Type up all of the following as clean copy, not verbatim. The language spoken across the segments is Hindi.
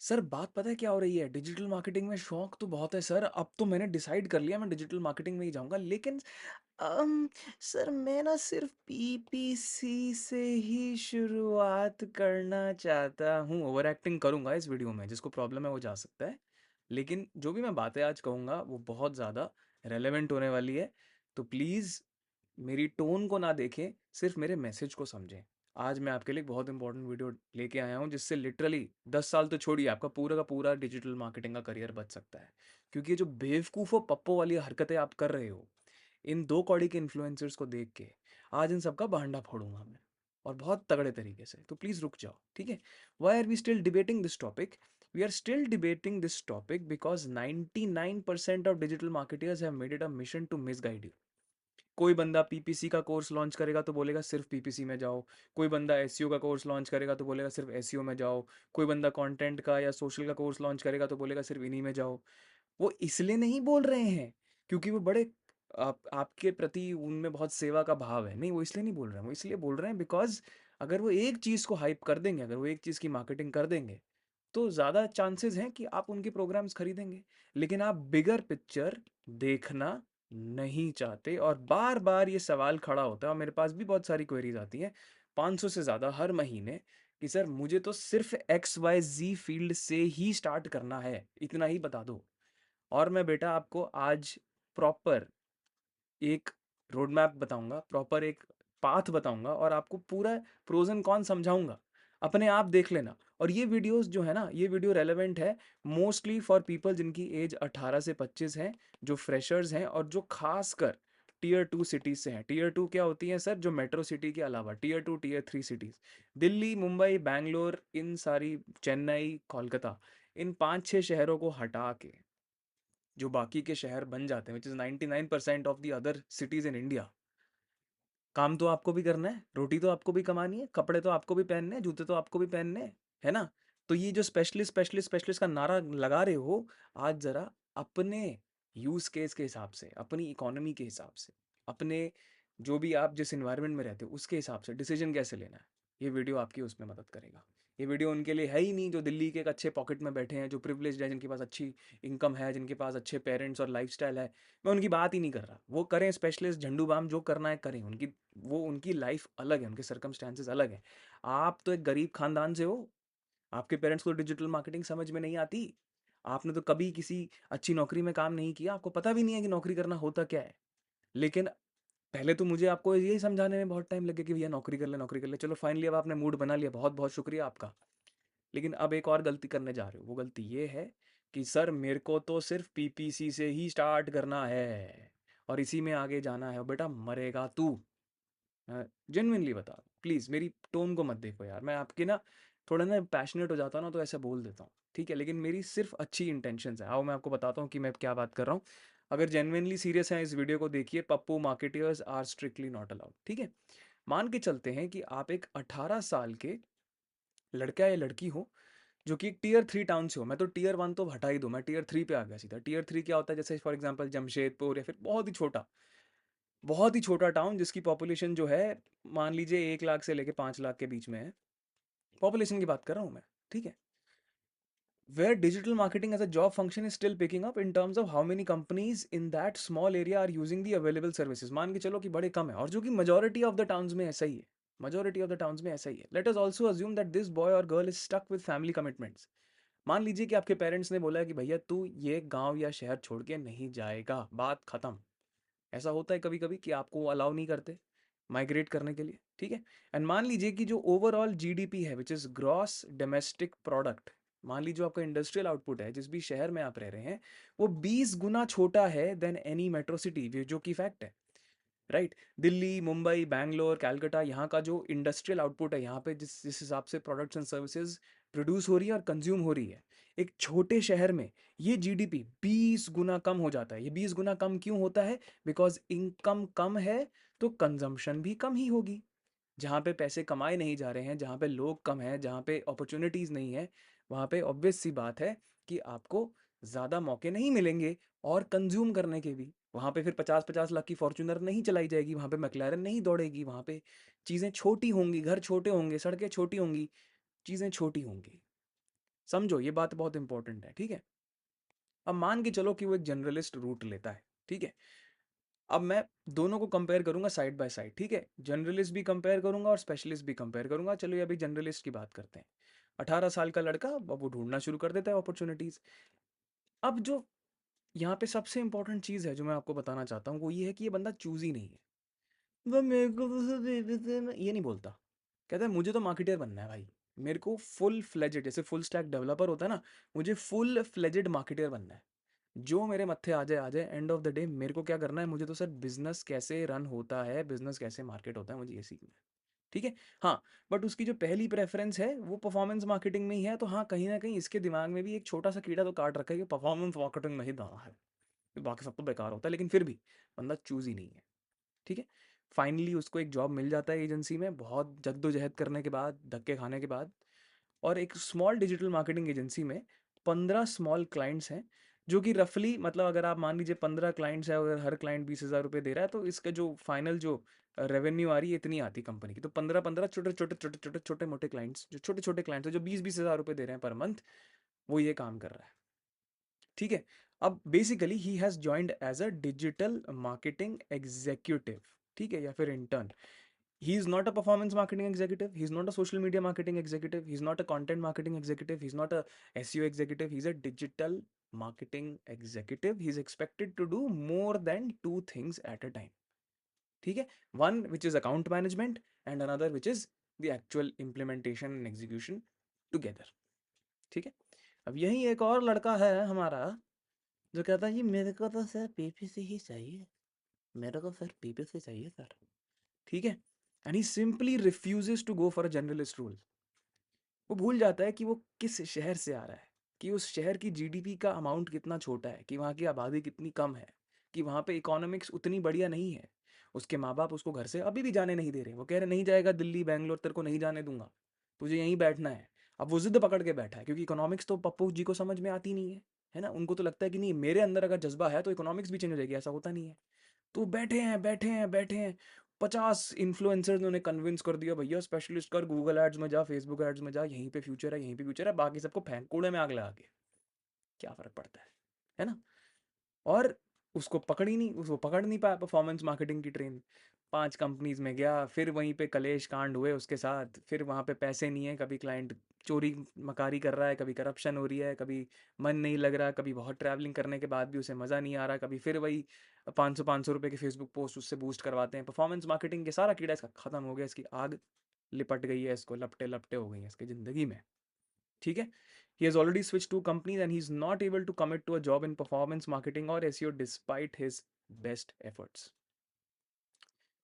सर बात पता है क्या हो रही है? डिजिटल मार्केटिंग में शौक तो बहुत है सर, अब तो मैंने डिसाइड कर लिया मैं डिजिटल मार्केटिंग में ही जाऊँगा। लेकिन अम, सर मैं ना सिर्फ़ पीपीसी से ही शुरुआत करना चाहता हूँ। ओवर एक्टिंग करूँगा इस वीडियो में, जिसको प्रॉब्लम है वो जा सकता है। लेकिन जो भी मैं बातें आज कहूँगा वो बहुत ज़्यादा रेलेवेंट होने वाली है। तो प्लीज़ मेरी टोन को ना देखें, सिर्फ़ मेरे मैसेज को समझें। आज मैं आपके लिए एक बहुत इंपॉर्टेंट वीडियो लेके आया हूँ, जिससे लिटरली 10 साल तो छोड़िए, आपका पूरा का पूरा डिजिटल मार्केटिंग का करियर बच सकता है। क्योंकि ये जो बेवकूफ़ों पप्पो वाली हरकतें आप कर रहे हो, इन 2 कौड़ी के इन्फ्लुएंसर्स को देख के, आज इन सब का भांडा फोड़ूँगा मैं, और बहुत तगड़े तरीके से। तो प्लीज़ रुक जाओ, ठीक है? Why are we still debating this topic? We are still debating this topic because 99% of digital marketers have made it a mission to misguide you. कोई बंदा पीपीसी का कोर्स लॉन्च करेगा तो बोलेगा सिर्फ पीपीसी में जाओ। कोई बंदा एसईओ का कोर्स लॉन्च करेगा तो बोलेगा सिर्फ एसईओ में जाओ। कोई बंदा कंटेंट का या सोशल का कोर्स लॉन्च करेगा तो बोलेगा सिर्फ इन्हीं में जाओ। वो इसलिए नहीं बोल रहे हैं क्योंकि वो बड़े आपके प्रति उनमें बहुत सेवा का भाव है। नहीं, वो इसलिए नहीं बोल रहे हैं, वो इसलिए बोल रहे हैं बिकॉज अगर वो एक चीज़ को हाइप कर देंगे, अगर वो एक चीज़ की मार्केटिंग कर देंगे, तो ज़्यादा चांसेस हैं कि आप उनके प्रोग्राम्स खरीदेंगे। लेकिन आप बिगर पिक्चर देखना नहीं चाहते, और बार बार ये सवाल खड़ा होता है, और मेरे पास भी बहुत सारी क्वेरीज आती हैं, 500 से ज़्यादा हर महीने, कि सर मुझे तो सिर्फ एक्स वाई जी फील्ड से ही स्टार्ट करना है, इतना ही बता दो। और मैं बेटा आपको आज प्रॉपर एक रोड मैप बताऊंगा, प्रॉपर एक पाथ बताऊंगा, और आपको पूरा प्रोज एंड कॉन समझाऊंगा। अपने आप देख लेना। और ये वीडियोस जो है ना, ये वीडियो रेलेवेंट है मोस्टली फॉर पीपल जिनकी एज 18 से 25 है, जो फ्रेशर्स हैं, और जो खासकर टीयर 2 सिटीज से हैं। टीयर 2 क्या होती हैं सर? जो मेट्रो सिटी के अलावा tier 2 tier 3 cities, Delhi, Mumbai, Bangalore, इन सारी, चेन्नई, कोलकाता, इन 5-6 शहरों को हटा के जो बाकी के शहर बन जाते हैं, which is 99% of the other cities in India, काम तो आपको भी करना है, रोटी तो आपको भी कमानी है, कपड़े तो आपको भी पहनने हैं, जूते तो आपको भी पहनने हैं, है ना? तो ये जो स्पेशलिस्ट स्पेशलिस्ट स्पेशलिस्ट का नारा लगा रहे हो, आज जरा अपने यूज केस के हिसाब से, अपनी इकोनॉमी के हिसाब से, अपने जो भी आप जिस इन्वायरमेंट में रहते हो उसके हिसाब से डिसीजन कैसे लेना है, ये वीडियो आपकी उसमें मदद करेगा। ये वीडियो उनके लिए है ही नहीं जो दिल्ली के एक अच्छे पॉकेट में बैठे हैं, जो प्रिविलेज्ड है, जिनके पास अच्छी इनकम है, जिनके पास अच्छे पेरेंट्स और लाइफस्टाइल है। मैं उनकी बात ही नहीं कर रहा। वो करें स्पेशलिस्ट, झंडू बाम, जो करना है करें, उनकी वो उनकी लाइफ अलग है, उनके सर्कमस्टांसेस अलग हैं। आप तो एक गरीब खानदान से हो, आपके पेरेंट्स को डिजिटल मार्केटिंग समझ में नहीं आती। आपने तो कभी किसी अच्छी नौकरी में काम नहीं किया, आपको पता भी नहीं है कि नौकरी करना होता क्या है। लेकिन पहले तो मुझे आपको यही समझाने में बहुत टाइम लगे कि भैया नौकरी कर ले, नौकरी कर ले। चलो फाइनली अब आपने मूड बना लिया, बहुत बहुत शुक्रिया आपका। लेकिन अब एक और गलती करने जा रहे हो। वो गलती ये है कि सर मेरे को तो सिर्फ पीपीसी से ही स्टार्ट करना है और इसी में आगे जाना है। बेटा मरेगा तू। जेन्युइनली बता, प्लीज़ मेरी टोन को मत देखो यार। मैं आपके ना थोड़ा ना पैशनेट हो जाता हूँ ना, तो ऐसे बोल देता हूँ, ठीक है? लेकिन मेरी सिर्फ अच्छी इंटेंशंस है। आओ मैं आपको बताता हूँ कि मैं क्या बात कर रहा हूँ। अगर जेन्युइनली सीरियस हैं इस वीडियो को देखिए। Pappu marketeers are strictly not allowed, ठीक है? मान के चलते हैं कि आप एक 18 साल के लड़का या लड़की हो जो कि टीयर 3 टाउन से हो। मैं तो टीयर 1 तो हटा ही दूँ, मैं टीयर 3 पे आ गया सीधा। टीयर 3 क्या होता है? जैसे फॉर एग्जांपल जमशेदपुर, या फिर बहुत ही छोटा टाउन जिसकी पॉपुलेशन जो है, मान लीजिए 1 लाख से लेके 5 लाख के बीच में है। पॉपुलेशन की बात कर रहा हूँ मैं, ठीक है? Where digital marketing as a job function is still picking up in terms of how many companies in that small area are using the available services. मान के चलो कि बड़े कम है, और जो कि majority of the towns में ऐसा ही है। majority of the towns में ऐसा ही है। Let us also assume that this boy or girl is stuck with family commitments. मान लीजिए कि आपके पेरेंट्स ने बोला है कि भैया तू ये गांव या शहर छोड़ के नहीं जाएगा, बात खत्म। ऐसा होता है कभी कभी कि आपको अलाउ नहीं करते माइग्रेट करने के लिए, ठीक है? एंड मान लीजिए कि जो ओवरऑल जीडीपी है, which is gross domestic product, मान लीजिए आपका इंडस्ट्रियल आउटपुट है जिस भी शहर में आप रह रहे हैं, वो 20 गुना छोटा है देन एनी मेट्रो सिटी, जो कि फैक्ट है, राइट? दिल्ली, मुंबई, बैंगलोर, कैलकाटा, यहाँ का जो इंडस्ट्रियल आउटपुट है, यहाँ पे जिस जिस हिसाब से प्रोडक्ट्स एंड सर्विसेज प्रोड्यूस हो रही है और कंज्यूम हो रही है, एक छोटे शहर में ये जीडीपी 20 गुना कम हो जाता है। ये 20 गुना कम क्यों होता है? बिकॉज इनकम कम है, तो कंजम्पशन भी कम ही होगी। जहाँ पे पैसे कमाए नहीं जा रहे हैं, जहाँ पे लोग कम हैं, जहाँ पे अपॉर्चुनिटीज़ नहीं है, वहाँ पे ऑब्वियस सी बात है कि आपको ज़्यादा मौके नहीं मिलेंगे और कंज्यूम करने के भी। वहाँ पे फिर 50-50 लाख की फॉर्च्यूनर नहीं चलाई जाएगी, वहाँ पे मैक्लारन नहीं दौड़ेगी, वहाँ पे चीज़ें छोटी होंगी, घर छोटे होंगे, सड़कें छोटी होंगी, चीज़ें छोटी होंगी। समझो ये बात बहुत इंपॉर्टेंट है, ठीक है? अब मान के चलो कि वो एक जनरलिस्ट रूट लेता है, ठीक है? अब मैं दोनों को कंपेयर करूंगा साइड बाय साइड, ठीक है? जनरलिस्ट भी कंपेयर करूंगा और स्पेशलिस्ट भी कंपेयर करूंगा। चलो अभी जनरलिस्ट की बात करते हैं। 18 साल का लड़का, अब वो ढूंढना शुरू कर देता है अपॉर्चुनिटीज। अब जो यहाँ पे सबसे इंपॉर्टेंट चीज है जो मैं आपको बताना चाहता हूँ वो ये है कि ये बंदा चूज ही नहीं है। वो मेरे को तो सब ये नहीं बोलता। कहता है मुझे तो मार्केटर बनना है भाई। मेरे को फुल फ्लेजेड, जैसे फुल स्टैक डेवलपर होता है ना, मुझे फुल फ्लेजेड मार्केटर बनना है। जो मेरे मत्थे आ जाए एंड ऑफ द डे मेरे को क्या करना है, मुझे तो सर बिजनेस कैसे रन होता है, बिजनेस कैसे मार्केट होता है, मुझे ये सीखना है। ठीक है। हाँ, बट उसकी जो पहली प्रेफरेंस है वो परफॉर्मेंस मार्केटिंग में ही है, तो हाँ कहीं ना कहीं इसके दिमाग में भी एक छोटा सा कीड़ा तो काट रखा है कि परफॉर्मेंस मार्केटिंग में ही दाना है, बाकी सब तो बेकार होता है। लेकिन फिर भी बंदा चूज ही नहीं है। ठीक है। फाइनली उसको एक जॉब मिल जाता है एजेंसी में, बहुत जद्दोजहद करने के बाद, धक्के खाने के बाद। और एक स्मॉल डिजिटल मार्केटिंग एजेंसी में 15 स्मॉल क्लाइंट्स हैं, जो कि रफली मतलब अगर आप मान लीजिए 15 क्लाइंट्स है, अगर हर क्लाइंट 20,000 रुपये दे रहा है तो इसका जो फाइनल जो रेवेन्यू आ रही है इतनी आती कंपनी की। तो 15 15 छोटे छोटे छोटे छोटे छोटे मोटे क्लाइंट्स, जो छोटे छोटे क्लाइंट्स है जो 20 20 हज़ार रुपये दे रहे हैं पर मंथ, वो ये काम कर रहा है। ठीक है। अब basically he has joined as a digital marketing executive, ठीक है, या फिर intern. He is not a performance marketing executive, he's not a social media marketing executive, he's not a content marketing executive, he's not a SEO executive, he's a digital marketing executive. He's expected to do more than two things at a time. ठीक है। one which is account management and another which is the actual implementation and execution together. ठीक है। अब यही एक और लड़का है हमारा जो कहता है जी मेरे को तो सर पीपीसी ही चाहिए, मेरे को सर पीपीसी चाहिए सर। ठीक है। And he simply refuses to go for a generalist role. वो भूल जाता है कि वो किस शहर से आ रहा है, कि उस शहर की जीडीपी का अमाउंट कितना छोटा है, कि वहाँ की आबादी कितनी कम है, कि वहाँ पे इकोनॉमिक्स उतनी बढ़िया नहीं है। उसके माँ बाप उसको घर से अभी भी जाने नहीं दे रहे, वो कह रहे नहीं जाएगा दिल्ली बैंगलोर, तेरे को नहीं जाने दूंगा, तुझे यहीं बैठना है। अब वो जिद पकड़ के बैठा है क्योंकि इकोनॉमिक्स तो पप्पू जी को समझ में आती नहीं है ना। उनको तो लगता है कि नहीं मेरे अंदर अगर जज्बा है तो इकोनॉमिक्स भी चेंज हो जाएगी, ऐसा होता नहीं है। तो बैठे हैं बैठे हैं बैठे हैं। 50 इन्फ्लुएंसर्स ने उन्हें कन्विंस कर दिया भैया स्पेशलिस्ट कर, गूगल एड्स में जा, फेसबुक एड्स में जा, यहीं पे फ्यूचर है, यहीं पे फ्यूचर है, बाकी सबको फेंक कूड़े में आग लगा के, क्या फर्क पड़ता है ना। और उसको पकड़ ही नहीं, उसको पकड़ नहीं पाया परफॉर्मेंस मार्केटिंग की ट्रेन। 5 कंपनीज में गया, फिर वहीं पे कलेश कांड हुए उसके साथ, फिर वहाँ पे पैसे नहीं है, कभी क्लाइंट चोरी मकारी कर रहा है, कभी करप्शन हो रही है, कभी मन नहीं लग रहा, कभी बहुत ट्रैवलिंग करने के बाद भी उसे मज़ा नहीं आ रहा, कभी फिर वही 500 500 रुपये के फेसबुक पोस्ट उससे बूस्ट करवाते हैं। परफॉर्मेंस मार्केटिंग के सारा कीड़ा इसका खत्म हो गया, इसकी आग लिपट गई है, इसको लपटे लपटे हो गई हैं इसकी ज़िंदगी में। ठीक है। He has already switched two companies and he's not able to commit to a job in performance marketing or SEO despite his best efforts.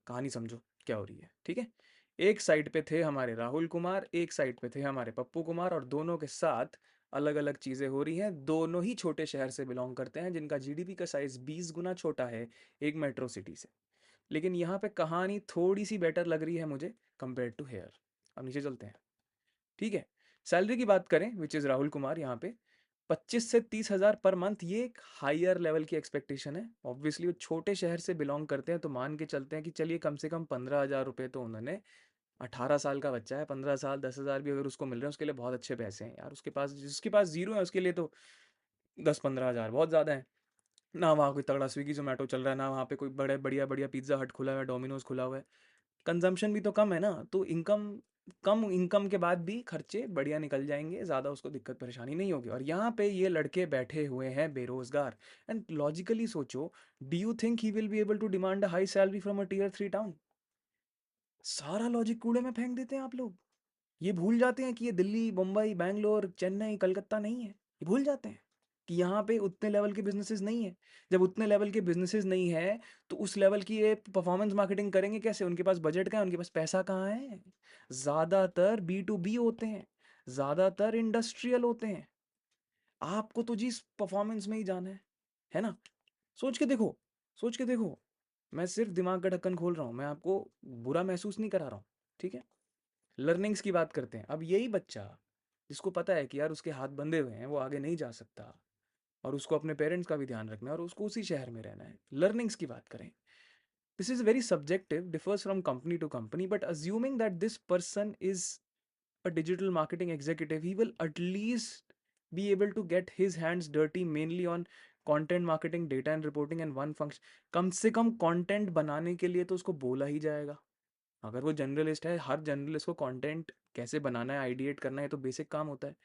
कहानी समझो क्या हो रही है। ठीक है। एक साइड पे थे हमारे राहुल कुमार, एक साइड पे थे हमारे पप्पू कुमार, और दोनों के साथ अलग अलग चीज़ें हो रही हैं। दोनों ही छोटे शहर से बिलोंग करते हैं जिनका जीडीपी का साइज 20 गुना छोटा है एक मेट्रो सिटी से। लेकिन यहाँ पे कहानी थोड़ी सी बेटर लग रही है मुझे कंपेयर टू हेयर। अब नीचे चलते हैं। ठीक है। सैलरी की बात करें विच इज़ राहुल कुमार, यहाँ पे 25 से 30 हज़ार पर मंथ, ये एक हायर लेवल की एक्सपेक्टेशन है। ऑब्वियसली वो छोटे शहर से बिलोंग करते हैं तो मान के चलते हैं कि चलिए कम से कम 15 हज़ार रुपये तो उन्होंने, 18 साल का बच्चा है, 15 साल 10 हज़ार भी अगर उसको मिल रहे हैं उसके लिए बहुत अच्छे पैसे हैं यार। उसके पास, जिसके पास जीरो है उसके लिए तो 10 15 हज़ार बहुत ज़्यादा है। ना वहाँ कोई तगड़ा स्विगी जोमेटो चल रहा है, ना वहाँ पे कोई बड़े बढ़िया बढ़िया पिज्ज़ा हट खुला हुआ है, डोमिनोज खुला हुआ है। कंजम्पशन भी तो कम है ना, तो इनकम, कम इनकम के बाद भी खर्चे बढ़िया निकल जाएंगे, ज़्यादा उसको दिक्कत परेशानी नहीं होगी। और यहाँ पे ये लड़के बैठे हुए हैं बेरोजगार। एंड लॉजिकली सोचो, do you think he will be able to demand a high salary from a tier 3 town? सारा लॉजिक कूड़े में फेंक देते हैं आप लोग। ये भूल जाते हैं कि ये दिल्ली मुंबई बैंगलोर चेन्नई कलकत्ता नहीं है। ये भूल जाते हैं कि यहाँ पे उतने लेवल के बिजनेसेस नहीं है। जब उतने लेवल के बिजनेसेस नहीं है तो उस लेवल की ये परफॉर्मेंस मार्केटिंग करेंगे कैसे? उनके पास बजट कहाँ है, उनके पास पैसा कहाँ है? ज़्यादातर B2B होते हैं, ज़्यादातर इंडस्ट्रियल होते हैं। आपको तो जी परफॉर्मेंस में ही जाना है ना। सोच के देखो, सोच के देखो। मैं सिर्फ दिमाग का ढक्कन खोल रहा हूँ, मैं आपको बुरा महसूस नहीं करा रहा हूँ। ठीक है। लर्निंग्स की बात करते हैं। अब यही बच्चा जिसको पता है कि यार उसके हाथ बंधे हुए हैं, वो आगे नहीं जा सकता, और उसको अपने पेरेंट्स का भी ध्यान रखना है और उसको उसी शहर में रहना है। लर्निंग्स की बात करें, this is very subjective, differs from company to company, but assuming that this person is a digital marketing executive, he will at least be able to get his hands dirty mainly on content marketing, data and reporting and one function. कम से कम कंटेंट बनाने के लिए तो उसको बोला ही जाएगा। अगर वो जर्नलिस्ट है, हर जर्नलिस्ट को कंटेंट कैसे बनाना है, आइडिएट करना है, तो बेसिक काम होता है।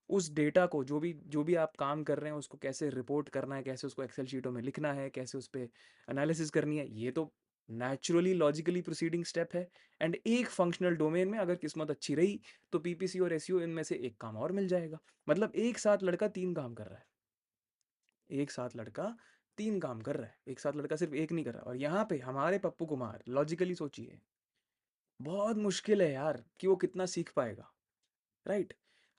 उस डेटा को जो भी आप काम कर रहे हैं उसको कैसे रिपोर्ट करना है, कैसे उसको एक्सेल शीटों में लिखना है, कैसे उस पर एनालिसिस करनी है, ये तो नेचुरली लॉजिकली प्रोसीडिंग स्टेप है। एंड एक फंक्शनल डोमेन में अगर किस्मत अच्छी रही तो पीपीसी और एसईओ इनमें से एक काम और मिल जाएगा। मतलब एक साथ लड़का तीन काम कर रहा है, एक साथ लड़का तीन काम कर रहा है, एक साथ लड़का सिर्फ एक नहीं कर रहा। और यहाँ पे हमारे पप्पू कुमार, लॉजिकली सोचिए, बहुत मुश्किल है यार कि वो कितना सीख पाएगा, राइट?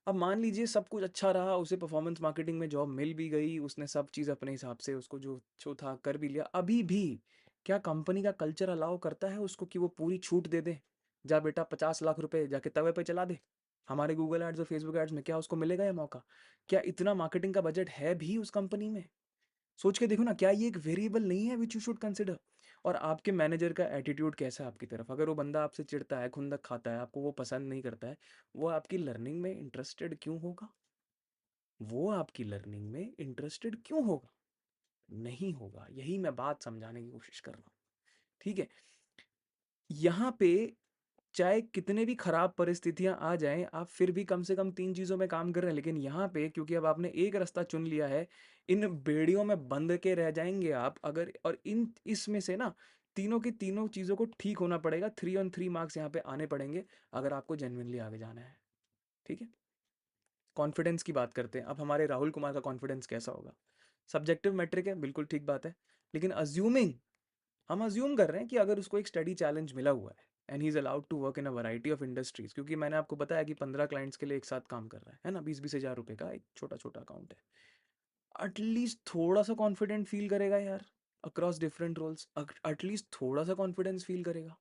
अब मान लीजिए सब कुछ अच्छा रहा, उसे परफॉर्मेंस मार्केटिंग में जॉब मिल भी गई, उसने सब चीज़ अपने हिसाब से उसको जो जो था कर भी लिया। अभी भी क्या कंपनी का कल्चर अलाउ करता है उसको कि वो पूरी छूट दे दे, जा बेटा 50 लाख रुपए जाके तवे पे चला दे? हमारे गूगल एड्स और फेसबुक एड्स में क्या उसको मिलेगा ये मौका? क्या इतना मार्केटिंग का बजट है भी उस कंपनी में? सोच के देखो ना, क्या ये एक वेरिएबल नहीं है विच यू शुड कंसिडर? और आपके मैनेजर का एटीट्यूड कैसा है आपकी तरफ? अगर वो बंदा आपसे चिढ़ता है, खुंदक खाता है, आपको वो पसंद नहीं करता है, वो आपकी लर्निंग में इंटरेस्टेड क्यों होगा? वो आपकी लर्निंग में इंटरेस्टेड क्यों होगा? नहीं होगा। यही मैं बात समझाने की कोशिश कर रहा हूँ, ठीक है? यहाँ पे चाहे कितने भी खराब परिस्थितियां आ जाएं, आप फिर भी कम से कम तीन चीजों में काम कर रहे हैं। लेकिन यहाँ पे क्योंकि अब आपने एक रास्ता चुन लिया है, इन बेड़ियों में बंध के रह जाएंगे आप अगर। और इन इसमें से ना तीनों की तीनों चीजों को ठीक होना पड़ेगा, 3 on 3 मार्क्स यहाँ पे आने पड़ेंगे अगर आपको जेन्युइनली आगे जाना है, ठीक है? कॉन्फिडेंस की बात करते हैं अब। हमारे राहुल कुमार का कॉन्फिडेंस कैसा होगा? सब्जेक्टिव मैट्रिक है, बिल्कुल ठीक बात है। लेकिन अज्यूमिंग, हम अज्यूम कर रहे हैं कि अगर उसको एक स्टडी चैलेंज मिला हुआ है and he is allowed to work in a variety of industries, क्योंकि मैंने आपको बताया कि 15 क्लाइंट्स के लिए एक साथ काम कर रहा है ना, 20-20 हज़ार रुपए का एक छोटा छोटा अकाउंट है। एटलीस्ट थोड़ा सा कॉन्फिडेंट फील करेगा यार, अक्रॉस डिफरेंट रोल्स। एटलीस्ट थोड़ा सा कॉन्फिडेंस फील करेगा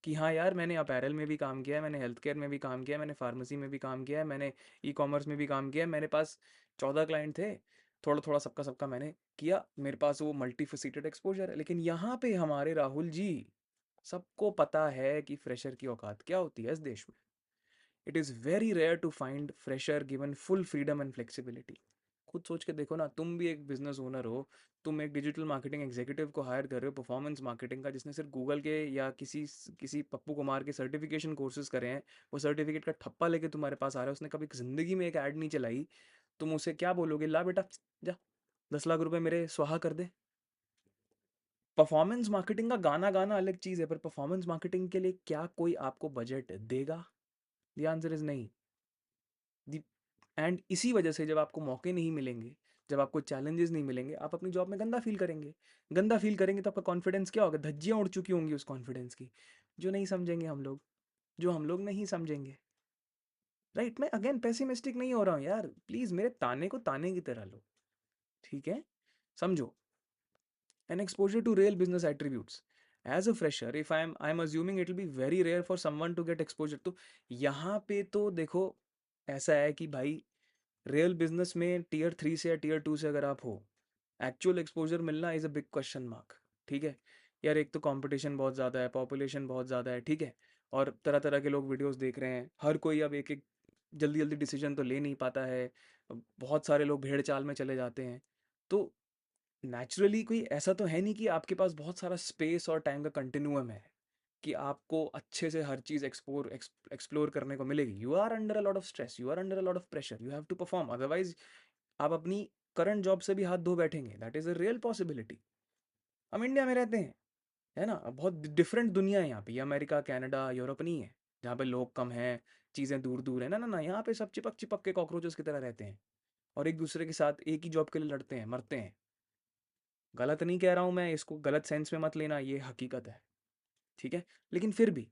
कि हाँ यार, मैंने अपैरल में भी काम किया है, मैंने हेल्थ केयर में भी काम किया है, मैंने फार्मेसी में भी काम किया है, मैंने ई कॉमर्स में भी काम किया है, मेरे पास 14 क्लाइंट थे, थोड़ा थोड़ा सबका सबका मैंने किया, मेरे पास वो मल्टी फेसिटेड एक्सपोजर है। लेकिन यहाँ पे हमारे राहुल जी, सबको पता है कि फ्रेशर की औकात क्या होती है इस देश में। It is very rare to find fresher given full freedom and flexibility. खुद सोच के देखो ना, तुम भी एक बिजनेस ओनर हो, तुम एक डिजिटल मार्केटिंग एग्जीक्यूटिव को हायर कर रहे हो परफॉर्मेंस मार्केटिंग का, जिसने सिर्फ गूगल के या किसी पप्पू कुमार के सर्टिफिकेशन कोर्सेज करे हैं, वो सर्टिफिकेट का ठप्पा लेके तुम्हारे पास आ रहा है, उसने कभी जिंदगी में एक ऐड नहीं चलाई। तुम उसे क्या बोलोगे? ला बेटा, जा 10 लाख रुपए मेरे स्वाहा कर दे। परफॉर्मेंस मार्केटिंग का गाना गाना अलग चीज़ है, पर परफॉर्मेंस मार्केटिंग के लिए क्या कोई आपको बजट देगा? द आंसर इज नहीं। एंड इसी वजह से जब आपको मौके नहीं मिलेंगे, जब आपको चैलेंजेस नहीं मिलेंगे, आप अपनी जॉब में गंदा फील करेंगे। गंदा फील करेंगे तो आपका कॉन्फिडेंस क्या होगा? धज्जियां उड़ चुकी होंगी उस कॉन्फिडेंस की, जो नहीं समझेंगे हम लोग, जो हम लोग नहीं समझेंगे, राइट? मैं अगेन पेसिमिस्टिक नहीं हो रहा हूँ यार, प्लीज मेरे ताने को ताने की तरह लो, ठीक है? समझो, an exposure to real business attributes as a fresher, if I am assuming it will be very rare for someone to get exposure. तो यहाँ पे तो देखो, ऐसा है कि भाई, रियल बिजनेस में टियर 3 से या टियर 2 से अगर आप हो, एक्चुअल एक्सपोजर मिलना is a big question mark, ठीक है? यार एक तो कंपटीशन बहुत ज़्यादा है, पॉपुलेशन बहुत ज़्यादा है, ठीक है? और तरह तरह के लोग वीडियोस देख रहे हैं, हर कोई अब एक एक जल्दी जल्दी डिसीजन तो ले नहीं पाता है, बहुत सारे लोग भेड़ चाल में चले जाते हैं। तो नेचुरली कोई ऐसा तो है नहीं कि आपके पास बहुत सारा स्पेस और टाइम का कंटिन्यूअम है कि आपको अच्छे से हर चीज़ एक्सप्लोर करने को मिलेगी। You are under a lot of stress, you are under a lot of pressure, you have to perform, otherwise आप अपनी करंट जॉब से भी हाथ धो बैठेंगे। That is a real possibility. हम इंडिया में रहते हैं, है ना? बहुत डिफरेंट दुनिया है यहाँ पे, ये अमेरिका कनाडा यूरोप नहीं है जहाँ पे लोग कम हैं, चीज़ें दूर दूर है। ना ना ना, यहाँ पे सब चिपक चिपक के कॉकरोचेस की तरह रहते हैं और एक दूसरे के साथ एक ही जॉब के लिए लड़ते हैं, मरते हैं। गलत नहीं कह रहा हूँ मैं, इसको गलत सेंस में मत लेना, ये हकीकत है, ठीक है? लेकिन फिर भी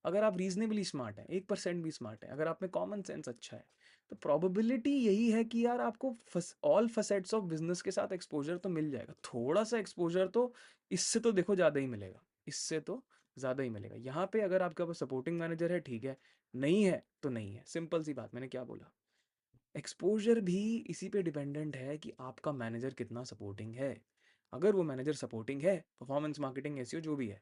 अगर आप रीजनेबली स्मार्ट हैं, 1% भी स्मार्ट है, अगर आप में कॉमन सेंस अच्छा है, तो प्रोबेबिलिटी यही है कि यार आपको ऑल फसेट्स ऑफ बिजनेस के साथ एक्सपोजर तो मिल जाएगा। थोड़ा सा एक्सपोजर तो, इससे तो देखो ज़्यादा ही मिलेगा, इससे तो ज़्यादा ही मिलेगा। यहाँ पे अगर आपके पास सपोर्टिंग मैनेजर है, ठीक है, नहीं है तो नहीं है, सिंपल सी बात। मैंने क्या बोला? एक्सपोजर भी इसी पे डिपेंडेंट है कि आपका मैनेजर कितना सपोर्टिंग है। अगर वो मैनेजर सपोर्टिंग है, परफॉर्मेंस मार्केटिंग एसईओ जो भी है,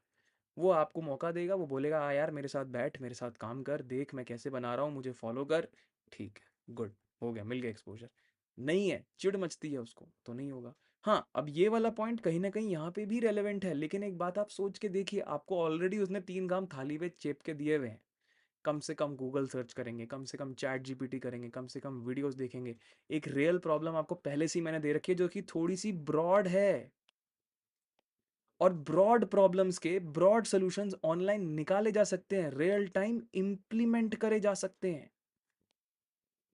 वो आपको मौका देगा, वो बोलेगा आ यार मेरे साथ बैठ, मेरे साथ काम कर, देख मैं कैसे बना रहा हूँ, मुझे फॉलो कर, ठीक है, गुड, हो गया, मिल गया एक्सपोजर। नहीं है, चिढ़ मचती है उसको, तो नहीं होगा। हाँ, अब ये वाला पॉइंट कहीं न कहीं यहाँ पे भी रेलेवेंट है, लेकिन एक बात आप सोच के देखिए, आपको ऑलरेडी उसने 3 काम थाली पे चेप के दिए हुए हैं। कम से कम गूगल सर्च करेंगे, कम से कम चैट जीपीटी करेंगे, कम से कम वीडियोज़ देखेंगे। एक रियल प्रॉब्लम आपको पहले से ही मैंने दे रखी है, जो कि थोड़ी-सी ब्रॉड है, और ब्रॉड प्रॉब्लम्स के ब्रॉड सॉल्यूशंस ऑनलाइन निकाले जा सकते हैं, रियल टाइम इम्प्लीमेंट करे जा सकते हैं।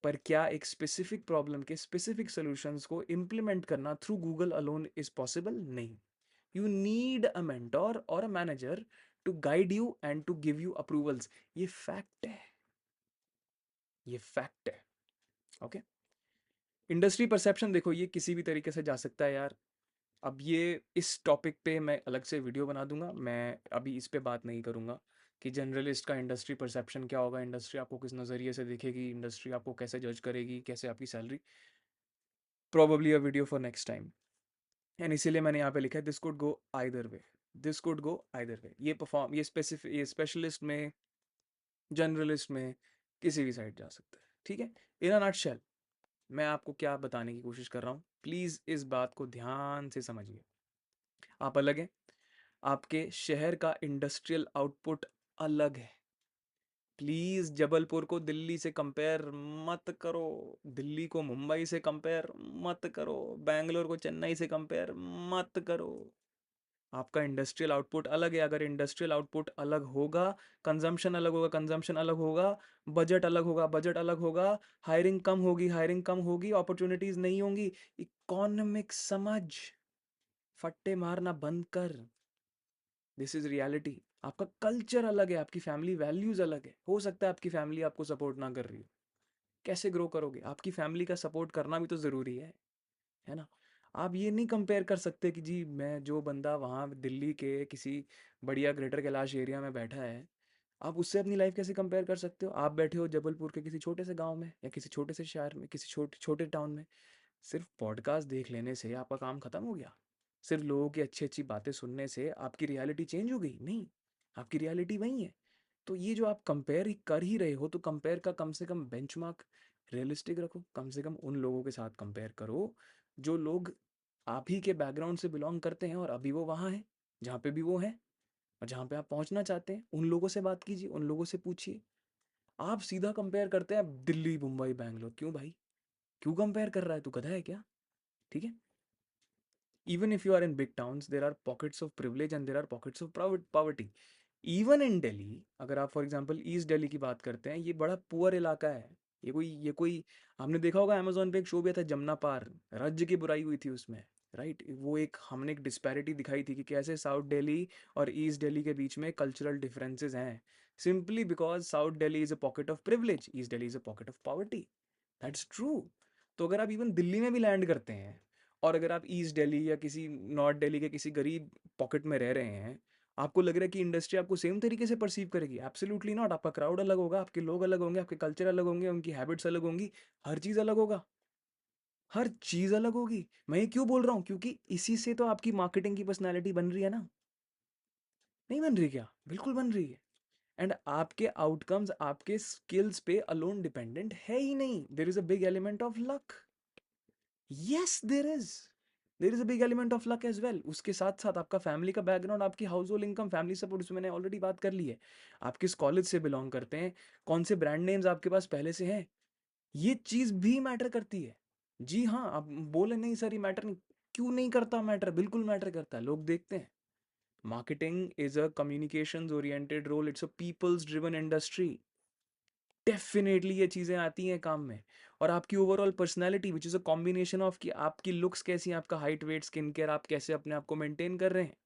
पर क्या एक स्पेसिफिक प्रॉब्लम के स्पेसिफिक सॉल्यूशंस को इम्प्लीमेंट करना through Google alone is possible? नहीं। यू नीड अ मेंटोर और a manager to guide you and to give you approvals. ये फैक्ट है, ये फैक्ट है। ओके। इंडस्ट्री परसेप्शन देखो, ये किसी भी तरीके से जा सकता है यार। अब ये इस टॉपिक पे मैं अलग से वीडियो बना दूंगा, मैं अभी इस पे बात नहीं करूंगा कि जनरलिस्ट का इंडस्ट्री परसेप्शन क्या होगा, इंडस्ट्री आपको किस नज़रिए से देखेगी, इंडस्ट्री आपको कैसे जज करेगी, कैसे आपकी salary. Probably a video for next time. And इसीलिए मैंने यहाँ पे लिखा है this could go either way, this could go either way. ये स्पेसिफिक, ये स्पेशलिस्ट में, जनरलिस्ट में, किसी भी साइड जा सकता है। ठीक है। इन अ नटशेल मैं आपको क्या बताने की कोशिश कर रहा हूँ, प्लीज़ इस बात को ध्यान से समझिए। आप अलग हैं, आपके शहर का इंडस्ट्रियल आउटपुट अलग है। प्लीज़ जबलपुर को दिल्ली से कंपेयर मत करो, दिल्ली को मुंबई से कंपेयर मत करो, बैंगलोर को चेन्नई से कंपेयर मत करो। आपका इंडस्ट्रियल आउटपुट अलग है। अगर इंडस्ट्रियल आउटपुट अलग होगा, कंजम्पशन अलग होगा, कंजम्पशन अलग होगा, बजट अलग होगा, बजट अलग होगा, हायरिंग कम होगी, हायरिंग कम होगी, अपॉर्चुनिटीज नहीं होंगी। इकोनॉमिक समझ, फट्टे मारना बंद कर। This is reality. आपका कल्चर अलग है, आपकी फैमिली वैल्यूज अलग है। हो सकता है आपकी फैमिली आपको सपोर्ट ना कर रही हो, कैसे ग्रो करोगे? आपकी फैमिली का सपोर्ट करना भी तो ज़रूरी है ना? आप ये नहीं कंपेयर कर सकते कि जी मैं, जो बंदा वहाँ दिल्ली के किसी बढ़िया ग्रेटर कैलाश एरिया में बैठा है, आप उससे अपनी लाइफ कैसे कंपेयर कर सकते हो? आप बैठे हो जबलपुर के किसी छोटे से गांव में, या किसी छोटे से शहर में, किसी छोटे छोटे टाउन में। सिर्फ पॉडकास्ट देख लेने से आपका काम खत्म हो गया? सिर्फ लोगों की अच्छी अच्छी बातें सुनने से आपकी रियलिटी चेंज हो गई? नहीं, आपकी रियलिटी वही है। तो ये जो आप कंपेयर कर ही रहे हो, तो कंपेयर का कम से कम बेंचमार्क रियलिस्टिक रखो। कम से कम उन लोगों के साथ कंपेयर करो जो लोग आप ही के बैकग्राउंड से बिलोंग करते हैं, और अभी वो वहाँ हैं जहाँ पे भी वो हैं, और जहाँ पे आप पहुँचना चाहते हैं। उन लोगों से बात कीजिए, उन लोगों से पूछिए। आप सीधा कंपेयर करते हैं दिल्ली, मुंबई, बैंगलोर। क्यों भाई? क्यों कंपेयर कर रहा है? तू गधा है क्या? ठीक है। Even if you are in big towns, there are pockets of privilege and there are pockets of poverty. Even in Delhi, अगर आप फॉर एग्जांपल ईस्ट दिल्ली की बात करते हैं, ये बड़ा पुअर इलाका है। ये कोई हमने देखा होगा, अमेजोन पे एक शो भी था जमुना पार, राज्य की बुराई हुई थी उसमें। राइट, वो एक हमने एक डिस्पैरिटी दिखाई थी कि कैसे साउथ दिल्ली और ईस्ट दिल्ली के बीच में कल्चरल डिफरेंसेस हैं, simply because south Delhi is a pocket of privilege, east Delhi is a pocket of poverty. That's true. तो अगर आप इवन दिल्ली में भी लैंड करते हैं, और अगर आप ईस्ट दिल्ली या किसी नॉर्थ दिल्ली के किसी गरीब पॉकेट में रह रहे हैं, आपको लग रहा है कि इंडस्ट्री आपको सेम तरीके से परसीव करेगी? Absolutely not. आपका क्राउड अलग होगा, आपके लोग अलग होंगे, आपके कल्चर अलग होंगे, उनकी हैबिट्स अलग होंगी, हर चीज़ अलग होगा, हर चीज़ अलग होगी। मैं ये क्यों बोल रहा हूँ? क्योंकि इसी से तो आपकी मार्केटिंग की पर्सनैलिटी बन रही है ना। नहीं बन रही क्या? बिल्कुल बन रही है। एंड आपके आउटकम्स आपके स्किल्स पे अलोन डिपेंडेंट है ही नहीं। There is a big element of luck. Yes there is a big element of luck as well. उसके साथ साथ आपका फैमिली का बैकग्राउंड, आपकी household income, family support, उसमें मैंने ऑलरेडी बात कर ली है। आप किस कॉलेज से बिलोंग करते हैं, कौन से ब्रांड नेम्स आपके पास पहले से हैं, ये चीज भी मैटर करती है। जी हाँ, आप बोले नहीं सर ये मैटर नहीं, क्यों नहीं करता मैटर? बिल्कुल मैटर करता है, लोग देखते हैं। Marketing is a communications oriented role, it's a people's driven industry. Definitely ये चीज़ें आती हैं काम में। और आपकी overall personality which is a combination of कि आपकी लुक्स कैसी हैं, आपका हाइट, वेट, स्किन केयर, आप कैसे अपने आप को मेंटेन कर रहे हैं,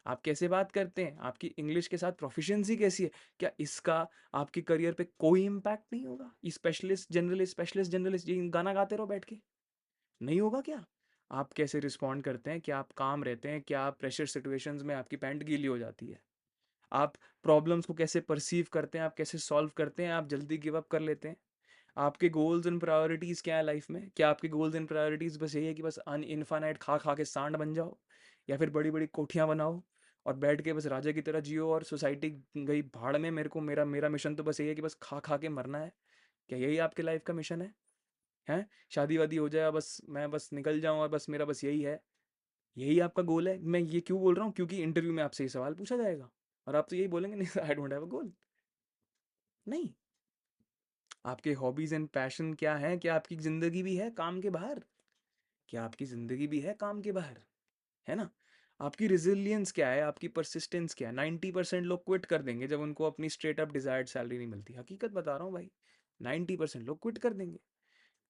आप कैसे बात करते हैं, आपकी इंग्लिश के साथ प्रोफिशिएंसी कैसी है, क्या इसका आपके करियर पे कोई इम्पैक्ट नहीं होगा? ये स्पेशलिस्ट जनरलिस्ट ये गाना गाते रहो बैठ के, नहीं होगा क्या? आप कैसे रिस्पॉन्ड करते हैं, क्या आप काम रहते हैं, क्या आप प्रेशर सिचुएशंस में आपकी पैंट गीली हो जाती है, आप प्रॉब्लम्स को कैसे परसीव करते हैं, आप कैसे सॉल्व करते हैं, आप जल्दी गिव अप कर लेते हैं, आपके गोल्स एंड प्रायोरिटीज़ क्या है लाइफ में? क्या आपके गोल्स एंड प्रायोरिटीज़ बस यही है कि बस अन इन्फानाइट खा खा के सांड बन जाओ, या फिर बड़ी बड़ी कोठियाँ बनाओ और बैठ के बस राजा की तरह जियो, और सोसाइटी गई भाड़ में, मेरे को मेरा मेरा मिशन तो बस यही है कि बस खा खा के मरना है? क्या यही आपके लाइफ का मिशन है? हैं? शादी-वादी हो जाए बस मैं बस निकल जाऊँ और बस मेरा बस यही है। यही आपका गोल है? मैं ये क्यों बोल रहा हूँ? क्योंकि इंटरव्यू में आपसे ये सवाल पूछा जाएगा और आप तो यही बोलेंगे नहीं sir I don't have a goal. नहीं, आपके हॉबीज़ एंड पैशन क्या हैं? क्या आपकी ज़िंदगी भी है काम के बाहर? क्या आपकी ज़िंदगी भी है काम के बाहर? है ना? आपकी रेज़िलियंस क्या है? आपकी परसिस्टेंस क्या है? 90% लोग क्विट कर देंगे जब उनको अपनी स्ट्रेट अप डिज़ायर्ड सैलरी नहीं मिलती। हकीकत बता रहा हूँ भाई, 90% लोग क्विट कर देंगे।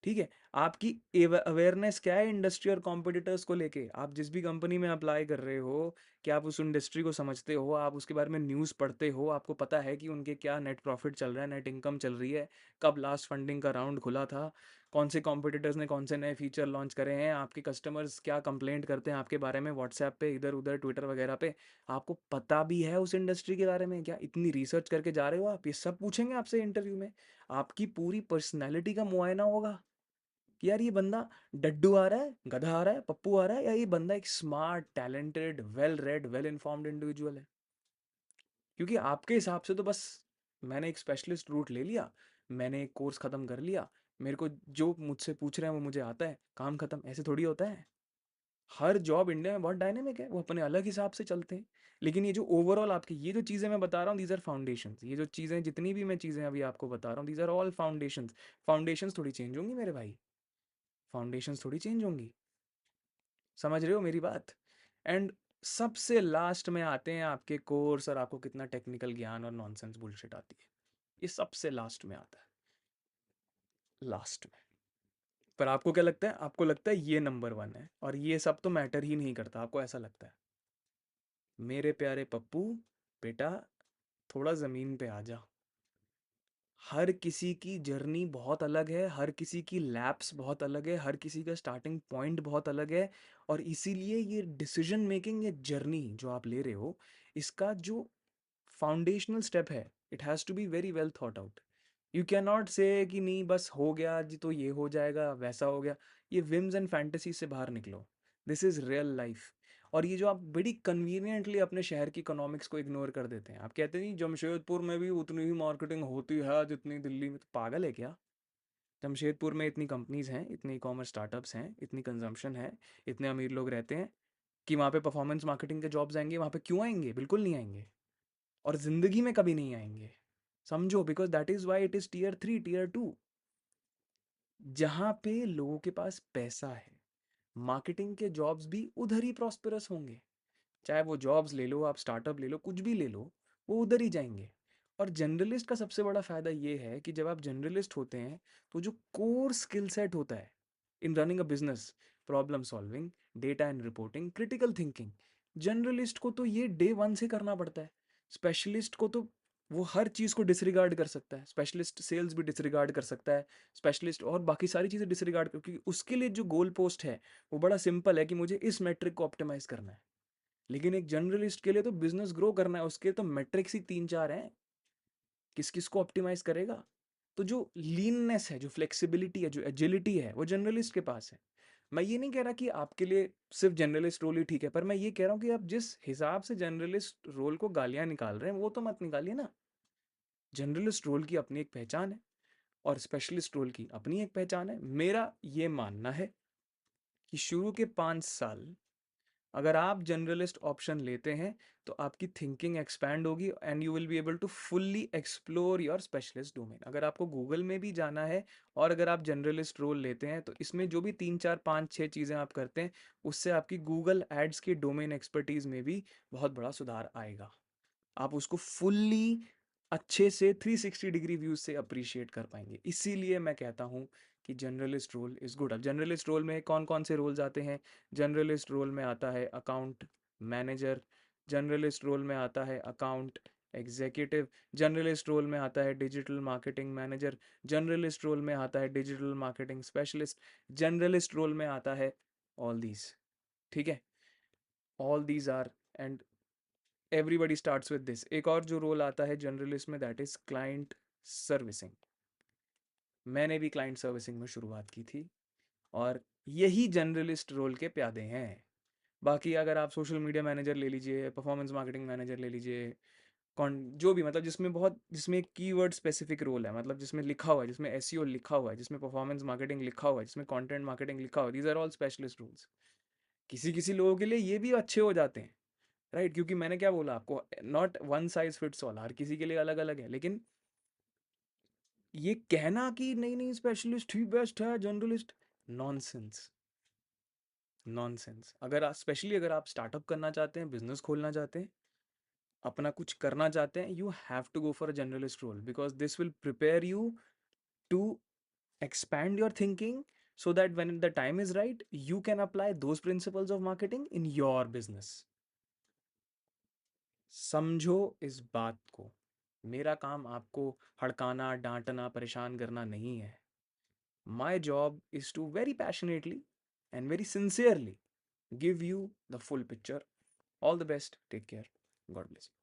ठीक है? आपकी अवेयरनेस क्या है इंडस्ट्री और कॉम्पिटिटर्स को लेके? आप जिस भी कंपनी में अप्लाई कर रहे हो, क्या आप उस इंडस्ट्री को समझते हो? आप उसके बारे में न्यूज़ पढ़ते हो? आपको पता है कि उनके क्या नेट प्रॉफिट चल रहा है, नेट इनकम चल रही है? कब लास्ट फंडिंग का राउंड खुला था? कौन से कॉम्पिटिटर्स ने कौन से नए फीचर लॉन्च करे हैं? आपके कस्टमर्स क्या कंप्लेंट करते हैं आपके बारे में व्हाट्सएप पे, इधर-उधर, ट्विटर वगैरह पे? आपको पता भी है उस इंडस्ट्री के बारे में? क्या इतनी रिसर्च करके जा रहे हो आप? ये सब पूछेंगे आपसे इंटरव्यू में। आपकी पूरी पर्सनैलिटी का मुआयना होगा। कि यार ये बंदा डड्डू आ रहा है, गधा आ रहा है, पप्पू आ रहा है, या ये बंदा एक smart, talented, well read, well informed individual है। क्योंकि आपके हिसाब से तो बस मैंने एक स्पेशलिस्ट रूट ले लिया, मैंने एक कोर्स खत्म कर लिया, मेरे को जो मुझसे पूछ रहे हैं वो मुझे आता है, काम खत्म, ऐसे थोड़ी होता है। हर जॉब इंडिया में बहुत डायनेमिक है, वो अपने अलग हिसाब से चलते हैं। लेकिन ये जो ओवरऑल आपकी ये जो चीज़ें मैं बता रहा हूँ, दीज आर फाउंडेशंस। ये जो चीज़ें जितनी भी मैं चीज़ें अभी आपको बता रहा हूँ, these are all foundations. Foundations थोड़ी चेंज होंगी मेरे भाई, फाउंडेशंस थोड़ी चेंज होंगी। समझ रहे हो मेरी बात? एंड सबसे लास्ट में आते हैं आपके कोर्स और आपको कितना टेक्निकल ज्ञान और नॉनसेंस बुलशिट आती है। ये सबसे लास्ट में आता है, लास्ट में। पर आपको क्या लगता है? आपको लगता है ये नंबर वन है और ये सब तो मैटर ही नहीं करता, आपको ऐसा लगता है। मेरे प्यारे पप्पू, बेटा थोड़ा ज़मीन पे आ जा। हर किसी की जर्नी बहुत अलग है, हर किसी की लैप्स बहुत अलग है, हर किसी का स्टार्टिंग पॉइंट बहुत अलग है और इसीलिए ये डिसीजन मेकिंग, ये जर्नी जो आप ले रहे हो, इसका जो फाउंडेशनल स्टेप है, it has to be very well thought out. You can not say कि नहीं बस हो गया जी तो ये हो जाएगा, वैसा हो गया। ये विम्स एंड फैंटेसी से बाहर निकलो। This is real life. और ये जो आप बड़ी कन्वीनियंटली अपने शहर की इकोनॉमिक्स को इग्नोर कर देते हैं, आप कहते नहीं जमशेदपुर में भी उतनी ही मार्केटिंग होती है जितनी दिल्ली में, तो पागल है क्या? जमशेदपुर में इतनी कंपनीज हैं, इतने ई कॉमर्स स्टार्टअप्स हैं, इतनी कंजम्पशन है, इतने अमीर लोग रहते हैं कि वहाँ पे परफॉर्मेंस मार्केटिंग के जॉब्स आएंगे? वहाँ पे क्यों आएंगे? बिल्कुल नहीं आएंगे और ज़िंदगी में कभी नहीं आएंगे। समझो, because that is why it is tier 3 tier 2। जहाँ पे लोगों के पास पैसा है, मार्केटिंग के जॉब्स भी उधर ही प्रॉस्पेरस होंगे। चाहे वो जॉब्स ले लो, आप स्टार्टअप ले लो, कुछ भी ले लो, वो उधर ही जाएंगे। और जनरलिस्ट का सबसे बड़ा फायदा ये है कि जब आप जनरलिस्ट होते हैं तो जो कोर स्किल सेट होता है इन running a business, problem solving, data and reporting, critical thinking, generalist को तो ये डे वन से करना पड़ता है। स्पेशलिस्ट को तो वो हर चीज़ को डिसरिगार्ड कर सकता है, स्पेशलिस्ट सेल्स भी डिसरिगार्ड कर सकता है, स्पेशलिस्ट और बाकी सारी चीज़ें डिसरिगार्ड कर, क्योंकि उसके लिए जो गोल पोस्ट है वो बड़ा सिंपल है कि मुझे इस मैट्रिक को ऑप्टिमाइज करना है। लेकिन एक जर्नलिस्ट के लिए तो बिजनेस ग्रो करना है, उसके तो मैट्रिक्स ही 3-4 हैं, किस किस को ऑप्टिमाइज करेगा। तो जो लीननेस है, जो फ्लेक्सिबिलिटी है, जो एजिलिटी है, वो जर्नलिस्ट के पास है। मैं ये नहीं कह रहा कि आपके लिए सिर्फ जर्नलिस्ट रोल ही ठीक है, पर मैं ये कह रहा हूँ कि आप जिस हिसाब से जर्नलिस्ट रोल को गालियां निकाल रहे हैं वो तो मत निकालिए ना। जर्नलिस्ट रोल की अपनी एक पहचान है और स्पेशलिस्ट रोल की अपनी एक पहचान है। मेरा ये मानना है कि शुरू के 5 साल अगर आप जनरलिस्ट ऑप्शन लेते हैं तो आपकी थिंकिंग एक्सपैंड होगी and you will be able to fully explore your specialist domain. अगर आपको गूगल में भी जाना है और अगर आप जनरलिस्ट रोल लेते हैं तो इसमें जो भी 3 4 5 6 चीज़ें आप करते हैं उससे आपकी गूगल एड्स की डोमेन एक्सपर्टीज में भी बहुत बड़ा सुधार आएगा। आप उसको फुल्ली अच्छे से 360 डिग्री व्यूज से अप्रिशिएट कर पाएंगे। इसीलिए मैं कहता हूँ कि जनरलिस्ट रोल इज़ गुड। अब जनरलिस्ट रोल में कौन कौन से रोल्स आते हैं? जनरलिस्ट रोल में आता है अकाउंट मैनेजर, जनरलिस्ट रोल में आता है अकाउंट एग्जीक्यूटिव, जनरलिस्ट रोल में आता है digital marketing manager, generalist role में आता है digital marketing specialist, generalist role में आता है ऑल दीज। ठीक है, all these are and everybody starts with this. एक और जो रोल आता है जनरलिस्ट में, दैट इज क्लाइंट सर्विसिंग। मैंने भी क्लाइंट सर्विसिंग में शुरुआत की थी और यही जनरलिस्ट रोल के प्यादे हैं। बाकी अगर आप सोशल मीडिया मैनेजर ले लीजिए, परफॉर्मेंस मार्केटिंग मैनेजर ले लीजिए, जो भी मतलब जिसमें एक कीवर्ड स्पेसिफिक रोल है, मतलब जिसमें लिखा हुआ है, जिसमें एसईओ लिखा हुआ है, जिसमें परफॉर्मेंस मार्केटिंग लिखा हुआ है, जिसमें कंटेंट मार्केटिंग लिखा हुआ है, these are all specialist roles. किसी किसी लोगों के लिए ये भी अच्छे हो जाते हैं, राइट? क्योंकि मैंने क्या बोला आपको, not one size fits all, हर किसी के लिए अलग अलग है। लेकिन ये कहना कि नहीं नहीं स्पेशलिस्ट ही बेस्ट है, जनरलिस्ट, नॉनसेंस, नॉनसेंस। अगर आप स्पेशली अगर आप स्टार्टअप करना चाहते हैं, बिजनेस खोलना चाहते हैं, अपना कुछ करना चाहते हैं, you have to go for a generalist role, because this will prepare you to expand your thinking so that when the time is right you can apply those principles of marketing in your business. समझो इस बात को, मेरा काम आपको हड़काना, डांटना, परेशान करना नहीं है। My job is to very passionately and very sincerely give you the full picture. All the best, take care, God bless you.